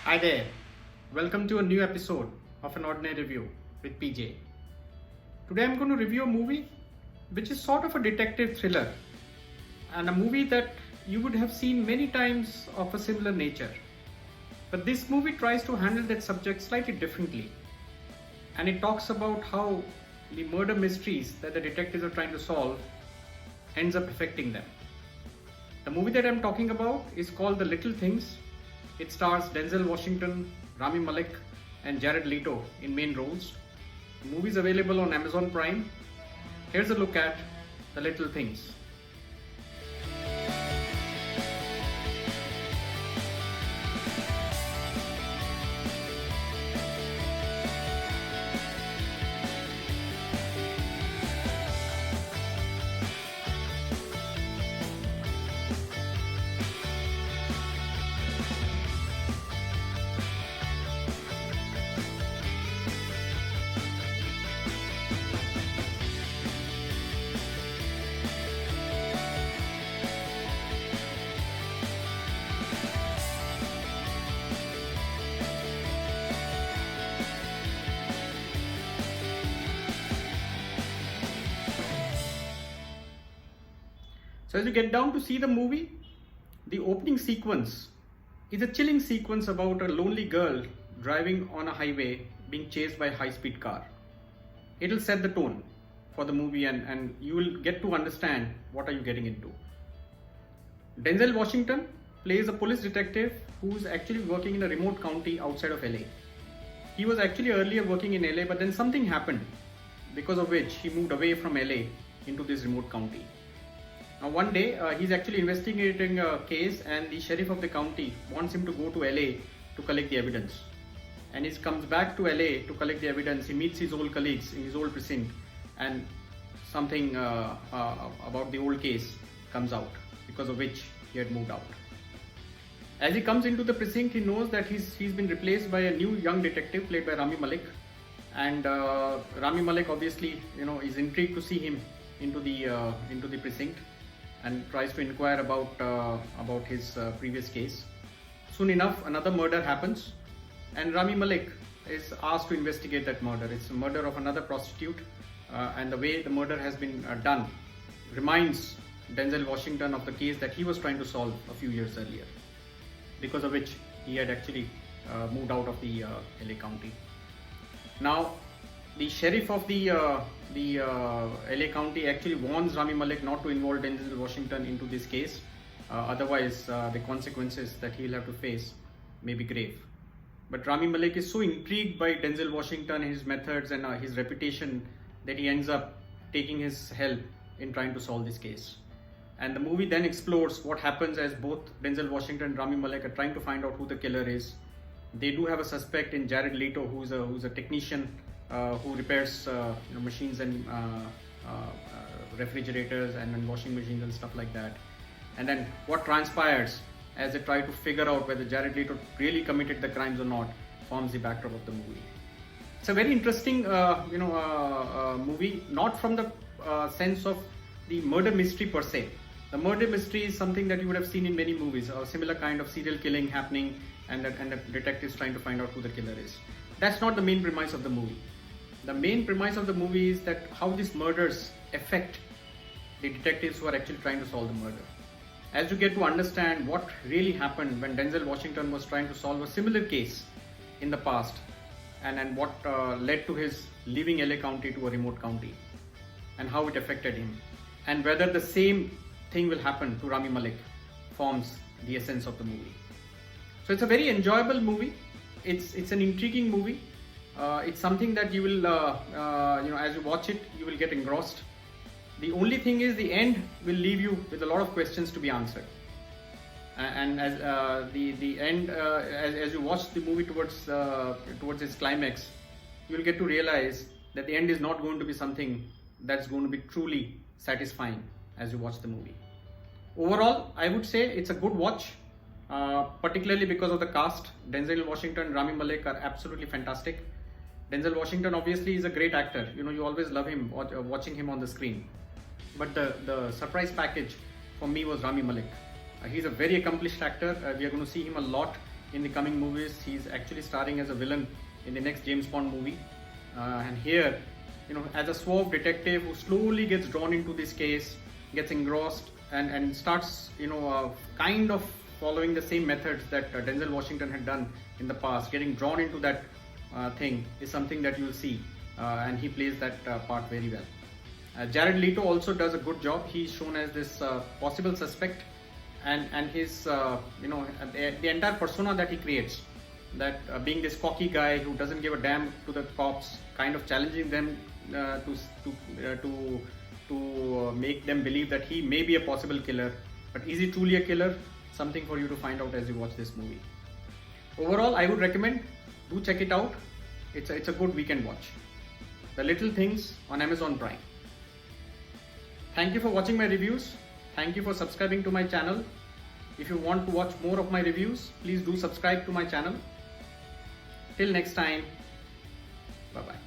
Hi there, welcome to a new episode of An Ordinary Review with PJ. Today I'm going to review a movie which is sort of a detective thriller and a movie that you would have seen many times of a similar nature. But this movie tries to handle that subject slightly differently, and it talks about how the murder mysteries that the detectives are trying to solve ends up affecting them. The movie that I'm talking about is called The Little Things. It stars Denzel Washington, Rami Malek, and Jared Leto in main roles. The movie is available on Amazon Prime. Here's a look at The Little Things. So as you get down to see the movie, the opening sequence is a chilling sequence about a lonely girl driving on a highway being chased by a high-speed car. It'll set the tone for the movie and you will get to understand what are you getting into. Denzel Washington plays a police detective who's actually working in a remote county outside of LA. He was actually earlier working in LA, but then something happened because of which he moved away from LA into this remote county. Now one day he's actually investigating a case and the sheriff of the county wants him to go to LA to collect the evidence. And he comes back to LA to collect the evidence. He meets his old colleagues in his old precinct and something about the old case comes out because of which he had moved out. As he comes into the precinct, he knows that he's been replaced by a new young detective played by Rami Malek. And Rami Malek obviously is intrigued to see him into the precinct and tries to inquire about his previous case. Soon enough, another murder happens, and Rami Malek is asked to investigate that murder. It's a murder of another prostitute, and the way the murder has been done reminds Denzel Washington of the case that he was trying to solve a few years earlier, because of which he had actually moved out of the LA County. Now, the sheriff of the LA County actually warns Rami Malek not to involve Denzel Washington into this case. Otherwise, the consequences that he'll have to face may be grave. But Rami Malek is so intrigued by Denzel Washington and his methods and his reputation that he ends up taking his help in trying to solve this case. And the movie then explores what happens as both Denzel Washington and Rami Malek are trying to find out who the killer is. They do have a suspect in Jared Leto, who's a technician who repairs machines and refrigerators and washing machines and stuff like that. And then what transpires as they try to figure out whether Jared Leto really committed the crimes or not forms the backdrop of the movie. It's a very interesting movie, not from the sense of the murder mystery per se. The murder mystery is something that you would have seen in many movies, a similar kind of serial killing happening and the detectives trying to find out who the killer is. That's not the main premise of the movie. The main premise of the movie is that how these murders affect the detectives who are actually trying to solve the murder. As you get to understand what really happened when Denzel Washington was trying to solve a similar case in the past and what led to his leaving LA County to a remote county and how it affected him, and whether the same thing will happen to Rami Malek forms the essence of the movie. So it's a very enjoyable movie. It's an intriguing movie. It's something that you will, as you watch it, you will get engrossed. The only thing is the end will leave you with a lot of questions to be answered. And as the end, as you watch the movie towards its climax, you will get to realize that the end is not going to be something that's going to be truly satisfying as you watch the movie. Overall, I would say it's a good watch. Particularly because of the cast. Denzel Washington and Rami Malek are absolutely fantastic. Denzel Washington obviously is a great actor. You always love him watching him on the screen. But the surprise package for me was Rami Malek. He's a very accomplished actor. We are going to see him a lot in the coming movies. He's actually starring as a villain in the next James Bond movie. And here, as a suave detective who slowly gets drawn into this case, gets engrossed, and starts, kind of following the same methods that Denzel Washington had done in the past, getting drawn into that thing is something that you'll see, and he plays that part very well. Jared Leto also does a good job. He's shown as this possible suspect, and his, the entire persona that he creates, that being this cocky guy who doesn't give a damn to the cops, kind of challenging them to make them believe that he may be a possible killer, but is he truly a killer? Something for you to find out as you watch this movie. Overall, I would recommend, do check it out. It's a good weekend watch. The Little Things on Amazon Prime. Thank you for watching my reviews. Thank you for subscribing to my channel. If you want to watch more of my reviews, please do subscribe to my channel. Till next time, bye bye.